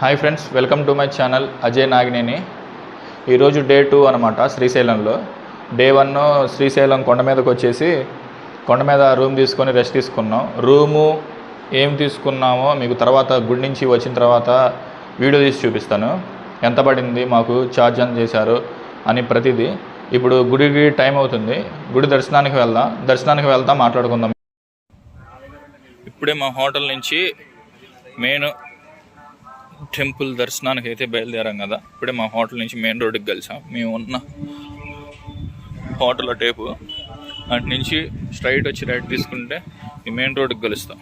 Hi friends, welcome to my channel Ajay Nagineni. ఈరోజు day 2 అనమాట. శ్రీశైలంలో డే 1 శ్రీశైలం కొండ మీదకి వచ్చేసి కొండ మీద రూమ్ తీసుకొని రెస్ట్ తీసుకున్నాం. రూము ఏం తీసుకున్నామో మీకు తర్వాత గుడి నుంచి వచ్చిన తర్వాత వీడియో తీసి చూపిస్తాను. ఎంత పడింది, మాకు ఛార్జ్ ఎంత చేశారు అని ప్రతిదీ. ఇప్పుడు గుడికి టైం అవుతుంది, గుడి దర్శనానికి వెళ్తా మాట్లాడుకుందాం. ఇప్పుడే మా హోటల్ నుంచి మెయిన్ టెంపుల్ దర్శనానికి అయితే బయలుదేరాం కదా. ఇప్పుడే మా హోటల్ నుంచి మెయిన్ రోడ్డుకి కలిసాం. మేము ఉన్న హోటల్ టేపు అటు నుంచి స్ట్రైట్ వచ్చి రైట్ తీసుకుంటే ఈ మెయిన్ రోడ్డుకి కలుస్తాం.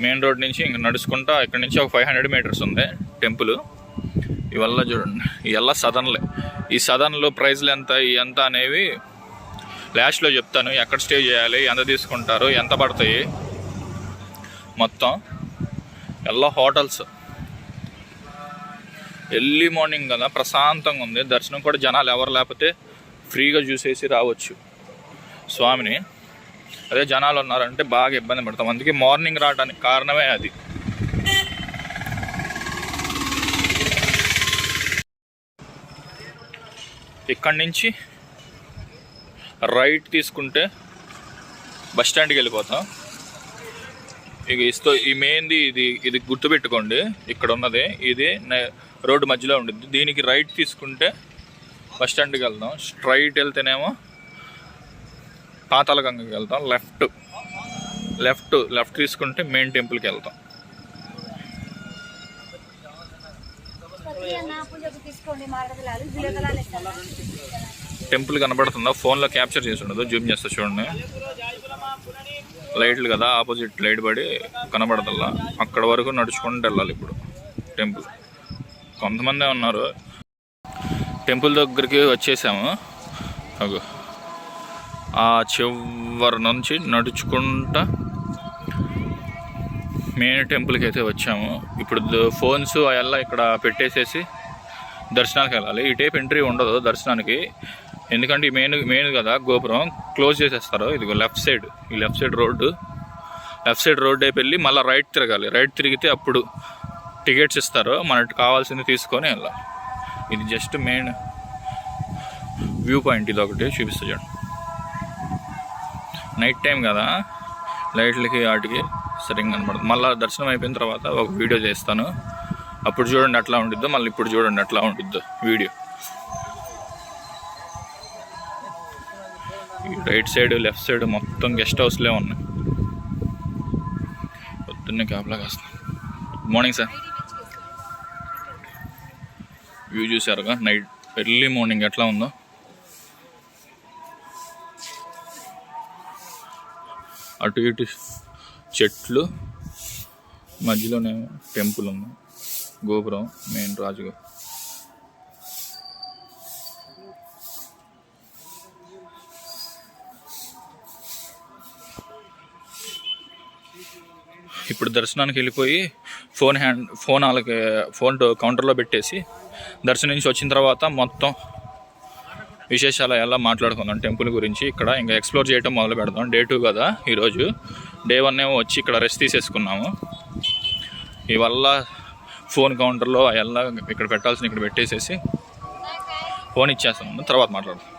మెయిన్ రోడ్ నుంచి ఇంక నడుచుకుంటా ఇక్కడ నుంచి ఒక 500 మీటర్స్ ఉంది టెంపుల్. ఇవల్ల చూడండి, ఇవల్ల సదన్లే. ఈ సదన్లో ప్రైజ్లు ఎంత అనేవి లాస్ట్లో చెప్తాను. ఎక్కడ స్టే చేయాలి, ఎంత తీసుకుంటారు, ఎంత పడతాయి మొత్తం. ಎಲ್ಲ హోటల్స్. ఎర్లీ మార్నింగ్ కదా, ప్రశాంతంగా ఉంది. దర్శనం కూడా జనాలు ఎవరు లేకపోతే ఫ్రీగా చూసేసి రావచ్చు స్వామిని. అదే జనాలు ఉన్నారంటే బాగా ఇబ్బంది పడతాం. అందుకే మార్నింగ్ రావడానికి కారణమే అది. ఇక్కడి నుంచి రైట్ తీసుకుంటే బస్ స్టాండ్కి వెళ్ళిపోతాం. ఇక ఈ మెయిన్ది ఇది గుర్తుపెట్టుకోండి. ఇక్కడ ఉన్నది ఇది రోడ్డు మధ్యలో ఉంటుంది. దీనికి రైట్ తీసుకుంటే బస్ స్టాండ్కి వెళ్దాం. స్ట్రైట్ వెళ్తేనేమో పాతాళగంగకి వెళ్తాం. లెఫ్ట్ తీసుకుంటే మెయిన్ టెంపుల్కి వెళ్తాం. టెంపుల్ కనబడుతుందా? ఫోన్లో క్యాప్చర్ చేసి ఉండదు, జూమ్ చేస్తా చూడండి. లైట్లు కదా, ఆపోజిట్ లైట్ పడి కనబడదల్లా. అక్కడ వరకు నడుచుకుంటూ వెళ్ళాలి. ఇప్పుడు టెంపుల్ కొంతమందే ఉన్నారు. టెంపుల్ దగ్గరికి వచ్చేసాము. ఆ చివరి నుంచి నడుచుకుంటా మెయిన్ టెంపుల్కి అయితే వచ్చాము. ఇప్పుడు ఫోన్స్ అలా ఇక్కడ పెట్టేసేసి దర్శనానికి వెళ్ళాలి. ఈ టైప్ ఎంట్రీ ఉండదు దర్శనానికి, ఎందుకంటే ఈ మెయిన్ కదా గోపురం క్లోజ్ చేసేస్తారు. ఇది లెఫ్ట్ సైడ్ రోడ్డు వైపు వెళ్ళి మళ్ళీ రైట్ తిరగాలి. రైట్ తిరిగితే అప్పుడు టికెట్స్ ఇస్తారు, మనకు కావాల్సింది తీసుకొని వెళ్ళాలి. ఇది జస్ట్ మెయిన్ వ్యూ పాయింట్. ఇది ఒకటి చూపిస్తా చూడండి. నైట్ టైం కదా, లైట్లకి వాటికి సరిగ్గా కనపడుతుంది. మళ్ళీ దర్శనం అయిపోయిన తర్వాత ఒక వీడియో చేస్తాను. అప్పుడు చూడండి అట్లా ఉండిద్దో, మళ్ళీ ఇప్పుడు చూడండి అట్లా ఉండిద్దో video. Right side left side మొత్తం గెస్ట్ హౌస్లే ఉన్నాయి. పొద్దున్నే క్యాబ్లా కాస్తాం. Good morning sir. వ్యూ చూసారుగా నైట్ ఎర్లీ మార్నింగ్ ఎట్లా ఉందో. అటు ఇటు చెట్లు, మధ్యలోనే టెంపుల్ ఉంది, గోపురం మెయిన్ రాజుగా. ఇప్పుడు దర్శనానికి వెళ్ళిపోయి ఫోన్ కౌంటర్లో పెట్టేసి దర్శనం నుంచి వచ్చిన తర్వాత మొత్తం విశేషాలు ఎలా మాట్లాడుకుందాం టెంపుల్ గురించి. ఇక్కడ ఇంకా ఎక్స్ప్లోర్ చేయడం మొదలు పెడదాం. డే 2 కదా ఈరోజు. డే 1 ఏమో వచ్చి ఇక్కడ రెస్ట్ తీసేసుకున్నాము. ఇవల్ల ఫోన్ కౌంటర్లో ఎలా ఇక్కడ పెట్టాల్సిన ఇక్కడ పెట్టేసేసి ఫోన్ ఇచ్చేస్తాము, తర్వాత మాట్లాడదాం.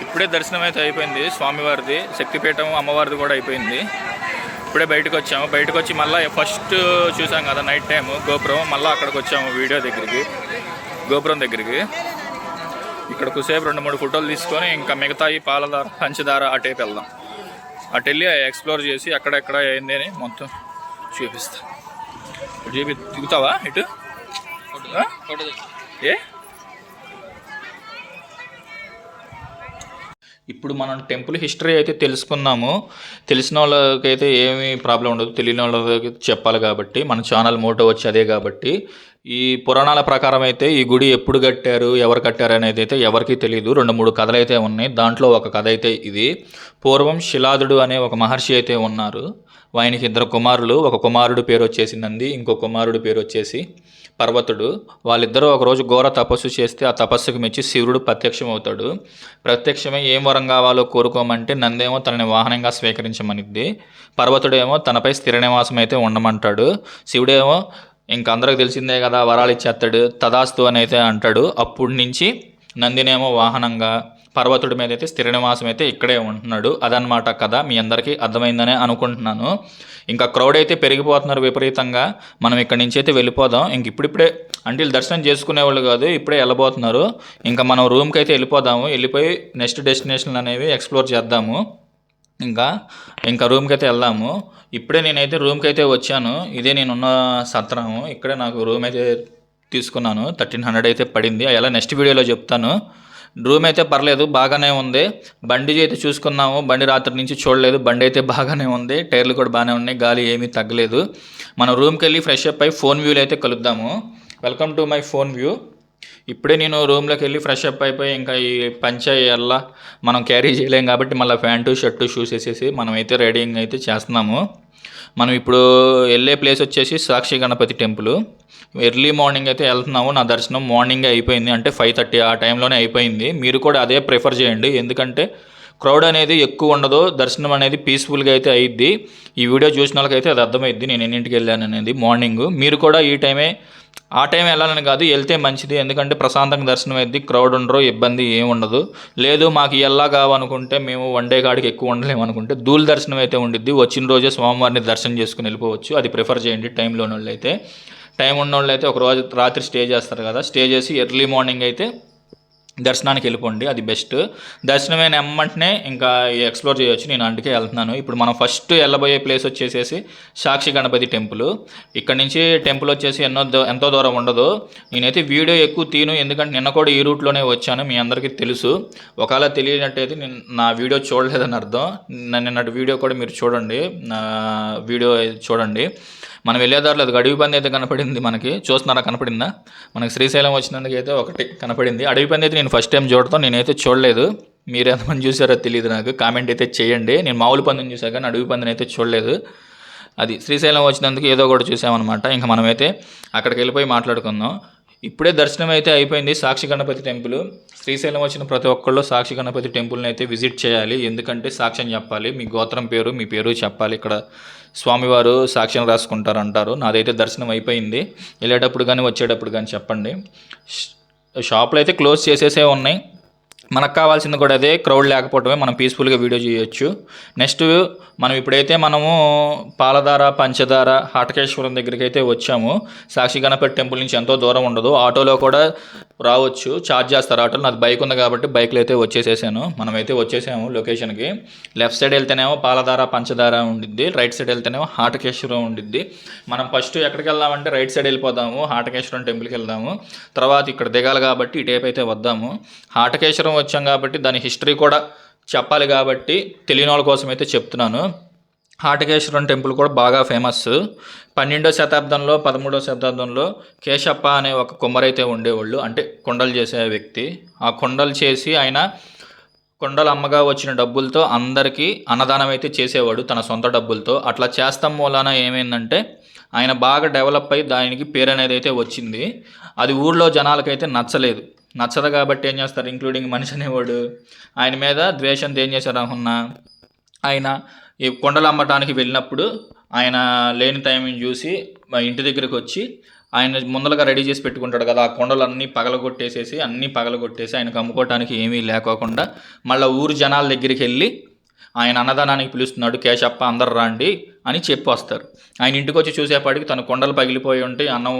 ఇప్పుడే దర్శనం అయితే అయిపోయింది. స్వామివారిది, శక్తిపీఠం అమ్మవారిది కూడా అయిపోయింది. ఇప్పుడే బయటకు వచ్చాము. బయటకు వచ్చి మళ్ళీ ఫస్ట్ చూసాం కదా నైట్ టైము గోపురం, మళ్ళీ అక్కడికి వచ్చాము గోపురం దగ్గరికి. ఇక్కడ కుసేపు 2-3 ఫోటోలు తీసుకొని ఇంకా మిగతాయి పాలధార, పంచదార అటేపు వెళ్దాం. అటు వెళ్ళి ఎక్స్ప్లోర్ చేసి అక్కడెక్కడ అయింది అని మొత్తం చూపిస్తా. దిగుతావా ఇటు? ఇప్పుడు మనం టెంపుల్ హిస్టరీ అయితే తెలుసుకున్నాము. తెలిసిన వాళ్ళకైతే ఏమీ ప్రాబ్లం ఉండదు, తెలియని వాళ్ళకి చెప్పాలి కాబట్టి మన ఛానల్ మోటో వచ్చి అదే కాబట్టి. ఈ పురాణాల ప్రకారం అయితే ఈ గుడి ఎప్పుడు కట్టారు, ఎవరు కట్టారు అనేది అయితే ఎవరికీ తెలియదు. 2-3 కథలు అయితే ఉన్నాయి. దాంట్లో ఒక కథ అయితే ఇది. పూర్వం శిలాదుడు అనే ఒక మహర్షి అయితే ఉన్నారు. ఆయనకి 2 కుమారులు. ఒక కుమారుడు పేరు వచ్చేసి నంది, ఇంకో కుమారుడు పేరు వచ్చేసి పర్వతుడు. వాళ్ళిద్దరూ ఒకరోజు ఘోర తపస్సు చేస్తే ఆ తపస్సుకు మెచ్చి శివుడు ప్రత్యక్షమవుతాడు. ప్రత్యక్షమై ఏం వరం కావాలో కోరుకోమంటే నందేమో తనని వాహనంగా స్వీకరించమనిద్ది, పర్వతుడేమో తనపై స్థిర నివాసం అయితే ఉండమంటాడు. శివుడేమో ఇంకా అందరికి తెలిసిందే కదా, వరాలు ఇచ్చేస్తాడు, తదాస్తు అని అయితే అంటాడు. అప్పటి నుంచి నందినేమో వాహనంగా, పర్వతుడి మీద అయితే స్థిర నివాసం అయితే ఇక్కడే ఉంటున్నాడు. అదనమాట కథ. మీ అందరికీ అర్థమైందనే అనుకుంటున్నాను. ఇంకా క్రౌడ్ అయితే పెరిగిపోతున్నారు విపరీతంగా. మనం ఇక్కడి నుంచి అయితే వెళ్ళిపోదాం. ఇంక ఇప్పుడిప్పుడే అంటే వీళ్ళు దర్శనం చేసుకునేవాళ్ళు కాదు, ఇప్పుడే వెళ్ళబోతున్నారు. ఇంకా మనం రూమ్కి అయితే వెళ్ళిపోదాము. వెళ్ళిపోయి నెక్స్ట్ డెస్టినేషన్లు అనేవి ఎక్స్ప్లోర్ చేద్దాము. ఇంకా ఇంకా రూమ్కి అయితే వెళ్దాము. ఇప్పుడే నేనైతే రూమ్కి అయితే వచ్చాను. ఇదే నేనున్న సత్రము. ఇక్కడే నాకు రూమ్ అయితే తీసుకున్నాను. 1300 అయితే పడింది. అలా నెక్స్ట్ వీడియోలో చెప్తాను. రూమ్ అయితే పర్లేదు, బాగానే ఉంది. బండి అయితే చూసుకున్నాము. బండి రాత్రి నుంచి చూడలేదు. బండి అయితే బాగానే ఉంది. టైర్లు కూడా బాగానే ఉన్నాయి. గాలి ఏమీ తగ్గలేదు. మనం రూమ్కి వెళ్ళి ఫ్రెష్ అప్ అయి ఫోన్ వ్యూలో అయితే కలుద్దాము. Welcome to my phone view. ఇప్పుడే నేను రూమ్లోకి వెళ్ళి ఫ్రెష్ అప్ అయిపోయి ఇంకా ఈ పంచ మనం క్యారీ చేయలేం కాబట్టి మళ్ళీ ప్యాంటు షర్టు షూస్ వేసేసి మనమైతే రెడీయింగ్ అయితే చేస్తున్నాము. మనం ఇప్పుడు వెళ్ళే ప్లేస్ వచ్చేసి సాక్షి గణపతి టెంపుల్. ఎర్లీ మార్నింగ్ అయితే వెళ్తున్నాము. నా దర్శనం మార్నింగే అయిపోయింది, అంటే 5:30 ఆ టైంలోనే అయిపోయింది. మీరు కూడా అదే ప్రిఫర్ చేయండి, ఎందుకంటే క్రౌడ్ అనేది ఎక్కువ ఉండదు, దర్శనం అనేది పీస్ఫుల్గా అయితే అయ్యిద్ది. ఈ వీడియో చూసిన వాళ్ళకైతే అది అర్థమైద్ది నేను ఎన్నింటికి వెళ్ళాను అనేది. మార్నింగ్ మీరు కూడా ఆ టైం వెళ్ళాలని కాదు, వెళ్తే మంచిది. ఎందుకంటే ప్రశాంతంగా దర్శనం అయింది, క్రౌడ్ ఉండరు, ఇబ్బంది ఏమి ఉండదు. లేదు మాకు ఎలా కావనుకుంటే, మేము వన్ డే కాడికి ఎక్కువ ఉండలేము అనుకుంటే ధూళి దర్శనం అయితే ఉండిద్ది. వచ్చిన రోజే స్వామివారిని దర్శనం చేసుకుని వెళ్ళిపోవచ్చు. అది ప్రిఫర్ చేయండి. టైంలోని వాళ్ళు అయితే, టైం ఉన్న వాళ్ళు అయితే ఒక రోజు రాత్రి స్టే చేస్తారు కదా, స్టే చేసి ఎర్లీ మార్నింగ్ అయితే దర్శనానికి వెళ్ళిపోండి, అది బెస్ట్. దర్శనమైన వెంటనే ఇంకా ఎక్స్ప్లోర్ చేయొచ్చు. నేను అందుకే వెళ్తున్నాను. ఇప్పుడు మనం ఫస్ట్ వెళ్ళబోయే ప్లేస్ వచ్చేసేసి సాక్షి గణపతి టెంపుల్. ఇక్కడ నుంచి టెంపుల్ వచ్చేసి ఎంతో దూరం ఉండదు. నేనైతే వీడియో ఎక్కువ తీను, ఎందుకంటే నిన్న కూడా ఈ రూట్లోనే వచ్చాను, మీ అందరికీ తెలుసు. ఒకవేళ తెలియనట్టయితే నేను నా వీడియో చూడలేదని అర్థం. నిన్నటి వీడియో కూడా మీరు చూడండి, నా వీడియో చూడండి. మనం వెళ్ళేదారిలో అది అడవి పంది అయితే కనపడింది. మనకి చూస్తున్నారా, కనపడిందా? మనకి శ్రీశైలం వచ్చినందుకు అయితే ఒకటి కనపడింది. అడవి పంది అయితే నేను ఫస్ట్ టైం చూడతాం, నేనైతే చూడలేదు. మీరు ఎంతమంది చూసారో తెలియదు నాకు, కామెంట్ అయితే చేయండి. నేను మామూలు పందిని చూసాను కానీ అడవి పందిని అయితే చూడలేదు. అది శ్రీశైలం వచ్చినందుకు ఏదో కూడా చూసామన్నమాట. ఇంకా మనమైతే అక్కడికి వెళ్ళిపోయి మాట్లాడుకుందాం. ఇప్పుడే దర్శనం అయితే అయిపోయింది. సాక్షి గణపతి టెంపుల్. శ్రీశైలం వచ్చిన ప్రతి ఒక్కళ్ళు సాక్షి గణపతి టెంపుల్ని అయితే విజిట్ చేయాలి. ఎందుకంటే సాక్ష్యం చెప్పాలి, మీ గోత్రం పేరు, మీ పేరు చెప్పాలి. ఇక్కడ స్వామివారు సాక్ష్యం రాసుకుంటారు అంటారు. నాదైతే దర్శనం అయిపోయింది. వెళ్ళేటప్పుడు కానీ వచ్చేటప్పుడు కానీ చెప్పండి. షాపులు అయితే క్లోజ్ చేసేసే ఉన్నాయి. మనకు కావాల్సింది కూడా అదే, క్రౌడ్ లేకపోవడమే. మనం పీస్ఫుల్గా వీడియో చేయొచ్చు. నెక్స్ట్ మనము పాలధార, పంచదార, హాటకేశ్వరం దగ్గరికి అయితే వచ్చాము. సాక్షి గణపతి టెంపుల్ నుంచి ఎంతో దూరం ఉండదు, ఆటోలో కూడా రావచ్చు. ఛార్జ్ చేస్తారు ఆటోలో. నాది బైక్ ఉంది కాబట్టి బైక్లో అయితే వచ్చేసేసాను. మనమైతే వచ్చేసాము లొకేషన్కి. లెఫ్ట్ సైడ్ వెళ్తేనేమో పాలధార, పంచదార ఉండిద్ది, రైట్ సైడ్ వెళ్తేనేమో హాటకేశ్వరం ఉండిద్ది. మనం ఫస్ట్ ఎక్కడికి వెళ్దామంటే రైట్ సైడ్ వెళ్ళిపోదాము, హాటకేశ్వరం టెంపుల్కి వెళ్దాము. తర్వాత ఇక్కడ దిగాలి కాబట్టి ఇటేపు అయితే వద్దాము. హాటకేశ్వరం వచ్చాం కాబట్టి దాని హిస్టరీ కూడా చెప్పాలి కాబట్టి తెలియని వాళ్ళ కోసం అయితే చెప్తున్నాను. హాటకేశ్వరం టెంపుల్ కూడా బాగా ఫేమస్. 12వ శతాబ్దంలో 13వ శతాబ్దంలో కేశప్ప అనే ఒక కుమ్మరైతే ఉండేవాళ్ళు, అంటే కొండలు చేసే వ్యక్తి. ఆ కొండలు చేసి ఆయన కొండలు అమ్మగా వచ్చిన డబ్బులతో అందరికీ అన్నదానం అయితే చేసేవాడు తన సొంత డబ్బులతో. అట్లా చేస్తాం మూలాన ఏమైందంటే ఆయన బాగా డెవలప్ అయ్యి దానికి పేరు అనేది అయితే వచ్చింది. అది ఊళ్ళో జనాలకైతే నచ్చదు కాబట్టి ఏం చేస్తారు, ఇంక్లూడింగ్ మనిషి అనేవాడు, ఆయన మీద ద్వేషంతో ఏం చేశారు అనుకున్నా, ఆయన ఈ కొండలు అమ్మటానికి వెళ్ళినప్పుడు ఆయన లేని టైంని చూసి మా ఇంటి దగ్గరికి వచ్చి ఆయన ముందరగా రెడీ చేసి పెట్టుకుంటాడు కదా, ఆ కొండలన్నీ పగలగొట్టేసి ఆయనకు అమ్ముకోవటానికి ఏమీ లేకోకుండా మళ్ళీ ఊరు జనాల దగ్గరికి వెళ్ళి ఆయన అన్నదానానికి పిలుస్తున్నాడు, కేశప్ప అందరు రాండి అని చెప్పి వస్తారు. ఆయన ఇంటికి వచ్చి చూసేపాటికి తన కొండలు పగిలిపోయి ఉంటే అన్నం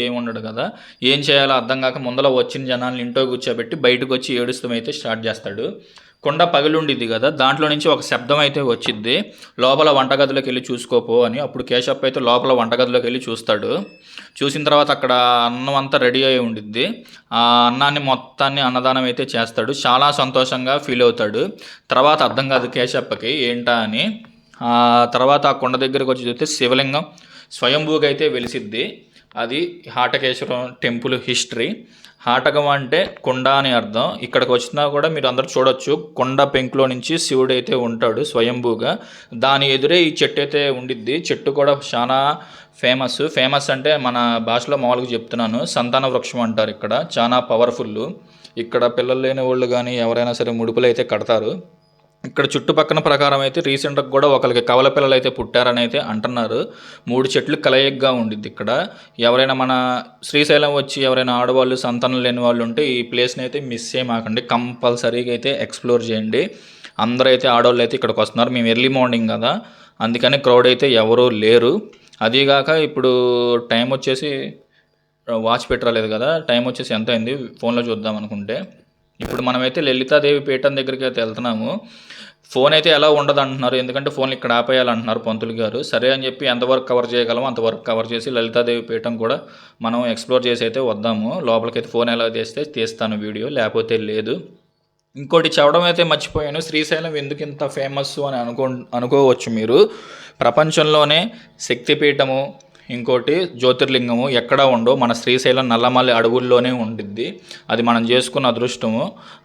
ఏముండడు కదా. ఏం చేయాలో అర్థం కాక ముందర వచ్చిన జనాలను ఇంట్లో కూర్చోబెట్టి బయటకు వచ్చి ఏడుస్తూ అయితే స్టార్ట్ చేస్తాడు. కొండ పగిలిండిద్ది కదా, దాంట్లో నుంచి ఒక శబ్దం అయితే వచ్చిద్ది, లోపల వంటగదిలోకి వెళ్ళి చూసుకోపో అని. అప్పుడు కేశప్ప అయితే లోపల వంటగదిలోకి వెళ్ళి చూస్తాడు. చూసిన తర్వాత అక్కడ అన్నం అంతా రెడీ అయి ఉండిద్ది. ఆ అన్నాన్ని మొత్తాన్ని అన్నదానం అయితే చేస్తాడు. చాలా సంతోషంగా ఫీల్ అవుతాడు. తర్వాత అర్థం కాదు కేశప్పకి ఏంటా అని. ఆ తర్వాత ఆ కొండ దగ్గరకు వచ్చి చూస్తే శివలింగం స్వయంభూగా అయితే వెలిసిద్ది. అది హాటకేశ్వరం టెంపుల్ హిస్టరీ. హాటకం అంటే కొండ అని అర్థం. ఇక్కడికి వచ్చినా కూడా మీరు అందరూ చూడొచ్చు, కొండ పెంకులో నుంచి శివుడు అయితే ఉంటాడు స్వయంభూగా. దాని ఎదురే ఈ చెట్టు అయితే ఉండిద్ది. చెట్టు కూడా చాలా ఫేమస్ అంటే మన భాషలో మామూలుగా చెప్తున్నాను, సంతాన వృక్షం అంటారు. ఇక్కడ చాలా పవర్ఫుల్. ఇక్కడ పిల్లలు లేని వాళ్ళు కానీ ఎవరైనా సరే ముడుపులు అయితే కడతారు. ఇక్కడ చుట్టుపక్కల ప్రకారం అయితే రీసెంట్గా కూడా ఒకరికి కవల పిల్లలు అయితే పుట్టారని అయితే అంటున్నారు. 3 చెట్లు కలయికగా ఉండిద్ది ఇక్కడ. ఎవరైనా మన శ్రీశైలం వచ్చి ఎవరైనా ఆడవాళ్ళు సంతానం లేని వాళ్ళు ఉంటే ఈ ప్లేస్ని అయితే మిస్ చేయమాకండి. కంపల్సరీగా అయితే ఎక్స్ప్లోర్ చేయండి. అందరూ అయితే ఆడవాళ్ళు అయితే ఇక్కడికి వస్తున్నారు. మేము ఎర్లీ మార్నింగ్ కదా, అందుకని క్రౌడ్ అయితే ఎవరూ లేరు. అదీగాక ఇప్పుడు టైం వచ్చేసి వాచ్ పెట్టరాలేదు కదా, టైం వచ్చేసి ఎంత అయింది ఫోన్లో చూద్దాం అనుకుంటే. ఇప్పుడు మనమైతే లలితాదేవి పీఠం దగ్గరికి అయితే వెళ్తున్నాము. ఫోన్ అయితే ఎలా ఉండదు అంటున్నారు, ఎందుకంటే ఫోన్ ఇక్కడ ఆపేయాలంటున్నారు పంతులు గారు. సరే అని చెప్పి ఎంతవరకు కవర్ చేయగలమో అంతవరకు కవర్ చేసి లలితాదేవి పీఠం కూడా మనం ఎక్స్ప్లోర్ చేసి అయితే వద్దాము. లోపలికైతే ఫోన్ ఎలా తీస్తాను వీడియో, లేకపోతే లేదు. ఇంకోటి చెప్పడం అయితే మర్చిపోయాను, శ్రీశైలం ఎందుకు ఇంత ఫేమస్ అని అనుకోవచ్చు మీరు. ప్రపంచంలోనే శక్తిపీఠము ఇంకోటి జ్యోతిర్లింగము ఎక్కడా ఉండవు, మన శ్రీశైలం నల్లమల్లి అడవుల్లోనే ఉండిద్ది. అది మనం చేసుకున్న అదృష్టము.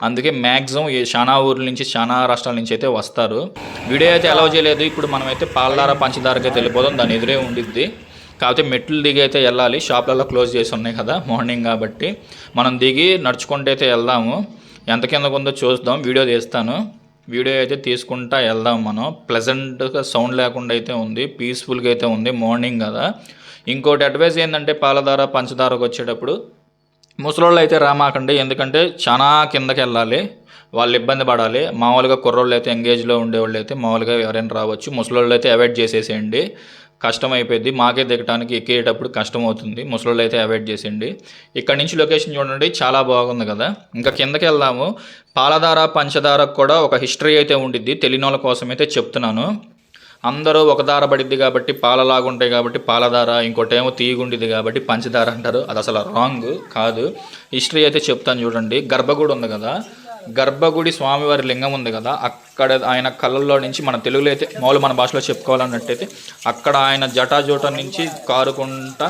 అందుకే మ్యాక్సిమం చాలా ఊర్ల నుంచి చాలా రాష్ట్రాల నుంచి అయితే వస్తారు. వీడియో అయితే అలౌ చేయలేదు. ఇప్పుడు మనమైతే పాలధార పంచదారకి అయితే వెళ్ళిపోదాం, దాని ఎదురే ఉండిద్ది. కాకపోతే మెట్లు దిగి అయితే వెళ్ళాలి, షాప్లలో క్లోజ్ చేసి ఉన్నాయి కదా మార్నింగ్ కాబట్టి. మనం దిగి నడుచుకుంటూ అయితే వెళ్దాము. ఎంత కిందకు ఉందో చూద్దాం, వీడియో తీస్తాను. వీడియో అయితే తీసుకుంటా వెళ్దాం మనం. ప్లెజెంట్గా సౌండ్ లేకుండా అయితే ఉంది, పీస్ఫుల్గా అయితే ఉంది, మార్నింగ్ కదా. ఇంకోటి అడ్వైజ్ ఏంటంటే పాలధార పంచదారకు వచ్చేటప్పుడు ముసలోళ్ళు అయితే రామాకండి, ఎందుకంటే చాలా కిందకి వెళ్ళాలి, వాళ్ళు ఇబ్బంది పడాలి. మామూలుగా కుర్రోళ్ళు అయితే ఎంగేజ్లో ఉండేవాళ్ళు అయితే మామూలుగా ఎవరైనా రావచ్చు. ముసలోళ్ళు అయితే అవాయిడ్ చేసేసేయండి, కష్టం అయిపోయింది. మాకే దిగటానికి ఎక్కేటప్పుడు కష్టం అవుతుంది. ముసలోళ్ళు అయితే అవాయిడ్ చేసేయండి. ఇక్కడ నుంచి లొకేషన్ చూడండి, చాలా బాగుంది కదా. ఇంకా కిందకి వెళ్దాము. పాలధార పంచదారకు కూడా ఒక హిస్టరీ అయితే ఉండిద్ది, తెలియని వాళ్ళ కోసం అయితే చెప్తున్నాను. అందరూ ఒక దార పడిద్ది కాబట్టి పాలలాగుంటాయి కాబట్టి పాలధార, ఇంకోటేమో తీగుండిద్ది కాబట్టి పంచదార అంటారు. అది అసలు రాంగ్ కాదు. హిస్టరీ అయితే చెప్తాను చూడండి. గర్భగుడి ఉంది కదా, గర్భగుడి స్వామివారి లింగం ఉంది కదా, అక్కడ ఆయన కళ్ళల్లో నుంచి మన తెలుగులో అయితే మామూలు మన భాషలో చెప్పుకోవాలన్నట్టయితే అక్కడ ఆయన జటాజోట నుంచి కారుకుంటా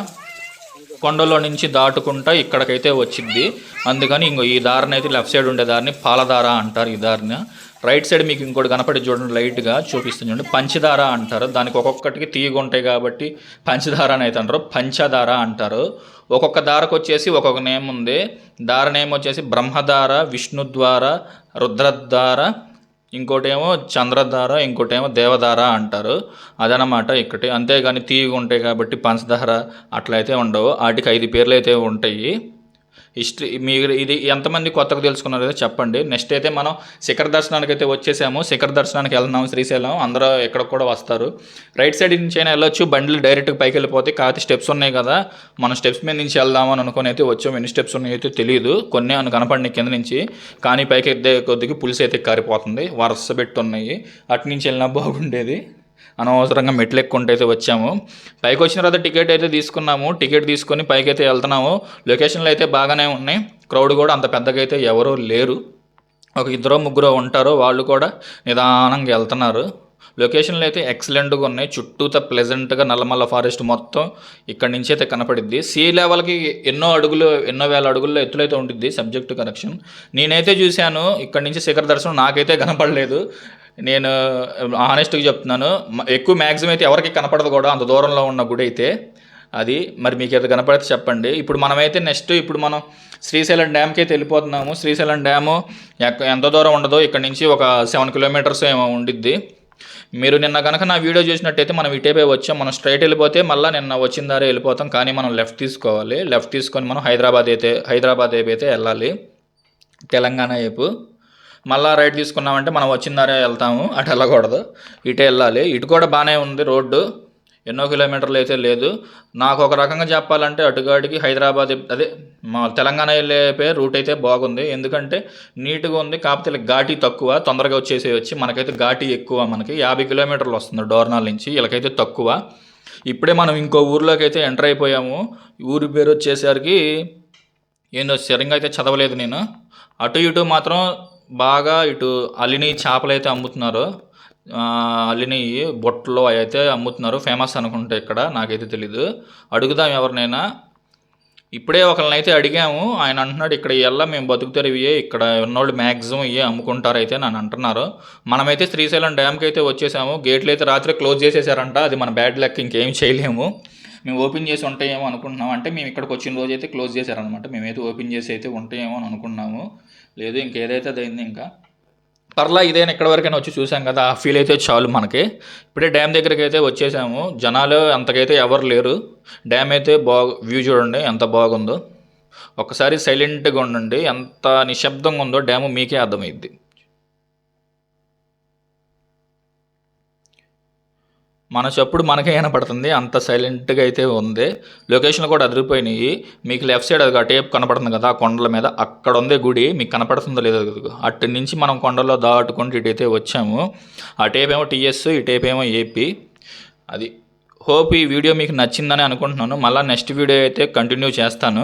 కొండలో నుంచి దాటుకుంటా ఇక్కడికైతే వచ్చింది. అందుకని ఇంకో ఈ దారిని అయితే లెఫ్ట్ సైడ్ ఉండే దారిని పాలధార అంటారు. ఈ దారిని రైట్ సైడ్ మీకు ఇంకోటి కనపడి చూడండి, లైట్గా చూపిస్తుంది చూడండి, పంచదార అంటారు. దానికి ఒక్కొక్కటికి తీగ ఉంటాయి కాబట్టి పంచదార అని అయితే అంటారు, పంచదార అంటారు. ఒక్కొక్క దారకు వచ్చేసి ఒక్కొక్క నేమ్ ఉంది. దార నేమ్ వచ్చేసి బ్రహ్మధార, విష్ణుద్వార, రుద్రధార, ఇంకోటేమో చంద్రధార, ఇంకోటేమో దేవధార అంటారు. అదనమాట ఇక్కటి. అంతేగాని తీగ ఉంటాయి కాబట్టి పంచదార అట్లయితే ఉండవు. వాటికి 5 పేర్లు అయితే ఉంటాయి. హిస్టరీ మీరు ఇది ఎంతమంది కొత్తగా తెలుసుకున్నారో చెప్పండి. నెక్స్ట్ అయితే మనం శిఖర దర్శనానికి అయితే వచ్చేసాము. శిఖర దర్శనానికి వెళ్తున్నాము శ్రీశైలం. అందరూ ఎక్కడ కూడా వస్తారు. రైట్ సైడ్ నుంచి అయినా వెళ్ళొచ్చు, బండ్లు డైరెక్ట్గా పైకి వెళ్ళిపోతాయి. కాకపోతే స్టెప్స్ ఉన్నాయి కదా, మనం స్టెప్స్ మీద నుంచి వెళ్దామని అనుకుని అయితే వచ్చాము. ఎన్ని స్టెప్స్ ఉన్నాయి అయితే తెలియదు, కొన్ని అని కనపడినాయి కింద నుంచి. కానీ పైకి ఎద్దే కొద్దిగా పులిసి అయితే కారిపోతుంది, వరుస పెట్టున్నాయి. అటు నుంచి వెళ్ళినా బాగుండేది. అనవసరంగా మెట్లు ఎక్కుంటే అయితే వచ్చాము. పైకి వచ్చిన తర్వాత టికెట్ అయితే తీసుకున్నాము. టికెట్ తీసుకొని పైకి అయితే వెళ్తున్నాము. లొకేషన్లు అయితే బాగానే ఉన్నాయి. క్రౌడ్ కూడా అంత పెద్దగా అయితే ఎవరూ లేరు, ఒక 2-3 ఉంటారు, వాళ్ళు కూడా నిదానంగా వెళ్తున్నారు. లొకేషన్లు అయితే ఎక్సలెంట్గా ఉన్నాయి. చుట్టూతో ప్లెజెంట్గా నల్లమల్ల ఫారెస్ట్ మొత్తం ఇక్కడి నుంచి అయితే కనపడిద్ది. సీ లెవెల్కి ఎన్నో వేల అడుగుల్లో ఎత్తులైతే ఉంటుంది. సబ్జెక్టు కరెక్షన్ నేనైతే చూశాను. ఇక్కడి నుంచి శిఖర దర్శనం నాకైతే కనపడలేదు. నేను ఆనెస్ట్గా చెప్తున్నాను, ఎక్కువ మ్యాక్సిమం అయితే ఎవరికి కనపడదు కూడా అంత దూరంలో ఉన్న గుడి అయితే. అది మరి మీకు ఏదో కనపడితే చెప్పండి. ఇప్పుడు మనమైతే ఇప్పుడు మనం శ్రీశైలం డ్యామ్కి అయితే వెళ్ళిపోతున్నాము. శ్రీశైలం డ్యాము ఎంత దూరం ఉండదో ఇక్కడ నుంచి ఒక 7 కిలోమీటర్స్ ఏమో ఉండిద్ది. మీరు నిన్న కనుక నా వీడియో చూసినట్టయితే మనం ఇటేపై వచ్చాం. మనం స్ట్రైట్ వెళ్ళిపోతే మళ్ళీ నిన్న వచ్చిన దారే వెళ్ళిపోతాం. కానీ మనం లెఫ్ట్ తీసుకోవాలి. లెఫ్ట్ తీసుకొని మనం హైదరాబాద్ అయితే వెళ్ళాలి, తెలంగాణ వైపు. మళ్ళీ రైట్ తీసుకున్నామంటే మనం వచ్చిన దారే వెళ్తాము, అటు వెళ్ళకూడదు, ఇటే వెళ్ళాలి. ఇటు కూడా బాగానే ఉంది రోడ్డు, ఎన్నో కిలోమీటర్లు అయితే లేదు. నాకు ఒక రకంగా చెప్పాలంటే అటుగాడికి హైదరాబాద్ అదే మా తెలంగాణ వెళ్ళే రూట్ అయితే బాగుంది, ఎందుకంటే నీట్గా ఉంది. కాకపోతే ఘాటీ తక్కువ, తొందరగా వచ్చి మనకైతే ఘాటీ ఎక్కువ. మనకి 50 కిలోమీటర్లు వస్తుంది డోర్నాల్ నుంచి, వీళ్ళకైతే తక్కువ. ఇప్పుడే మనం ఇంకో ఊర్లోకి అయితే ఎంటర్ అయిపోయాము. ఊరి పేరు వచ్చేసరికి ఏందో సరిగ్గా అయితే చదవలేదు నేను. అటు ఇటు మాత్రం బాగా ఇటు అల్లిని చేపలు అయితే అమ్ముతున్నారు. అల్లిని బొట్టలో అయితే అమ్ముతున్నారు, ఫేమస్ అనుకుంటే ఇక్కడ, నాకైతే తెలీదు. అడుగుదాం ఎవరినైనా. ఇప్పుడే ఒకరిని అయితే అడిగాము, ఆయన అంటున్నాడు ఇక్కడ మేము బతుకుతారు ఇవే, ఇక్కడ ఉన్నోళ్ళు మ్యాక్సిమం ఇవే అమ్ముకుంటారు అయితే నన్ను అంటున్నారు. మనమైతే శ్రీశైలం డ్యామ్కి అయితే వచ్చేసాము. గేట్లు అయితే రాత్రి క్లోజ్ చేసేసారంట, అది మన బ్యాడ్ లక్, ఇంకేం చేయలేము. మేము ఓపెన్ చేసి ఉంటాయేమో అనుకుంటున్నాం. అంటే మేము ఇక్కడికి వచ్చిన రోజు అయితే క్లోజ్ చేశారనమాట. మేమైతే ఓపెన్ చేసి అయితే ఉంటాయేమో అని అనుకున్నాము. లేదు ఇంకేదైతే అదైంది. ఇంకా పర్లా ఇదేనా ఇక్కడ వరకైనా వచ్చి చూసాం కదా, ఆ ఫీల్ అయితే చాలు మనకి. ఇప్పుడే డ్యామ్ దగ్గరికి అయితే వచ్చేసాము. జనాలు అంతకైతే ఎవరు లేరు. డ్యామ్ అయితే వ్యూ చూడండి ఎంత బాగుందో. ఒకసారి సైలెంట్గా ఉండండి, ఎంత నిశ్శబ్దంగా ఉందో డ్యాము మీకే అర్థమైద్ది. మన చప్పుడు మనకే వినపడుతుంది, అంత సైలెంట్గా అయితే ఉంది. లొకేషన్లు కూడా అదిరిపోయినాయి. మీకు లెఫ్ట్ సైడ్ అది ఆ టేప్ కనపడుతుంది కదా ఆ కొండల మీద, అక్కడ ఉంది గుడి. మీకు కనపడుతుందో లేదో అటు నుంచి మనం కొండలో దాటుకుంటూ ఇటైతే వచ్చాము. ఆ టేప్ ఏమో టీఎస్, ఈ టేప్ ఏమో ఏపీ. అది హోప్ ఈ వీడియో మీకు నచ్చిందని అనుకుంటున్నాను. మళ్ళీ నెక్స్ట్ వీడియో అయితే కంటిన్యూ చేస్తాను.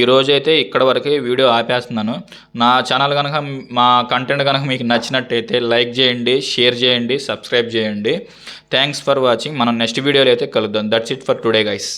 ఈరోజు అయితే ఇక్కడ వరకే వీడియో ఆపేస్తున్నాను. నా ఛానల్ కనుక, మా కంటెంట్ కనుక మీకు నచ్చినట్టయితే లైక్ చేయండి, షేర్ చేయండి, సబ్స్క్రైబ్ చేయండి. Thanks for watching. మనం నెక్స్ట్ వీడియోలో అయితే కలుద్దాం. That's it for today guys.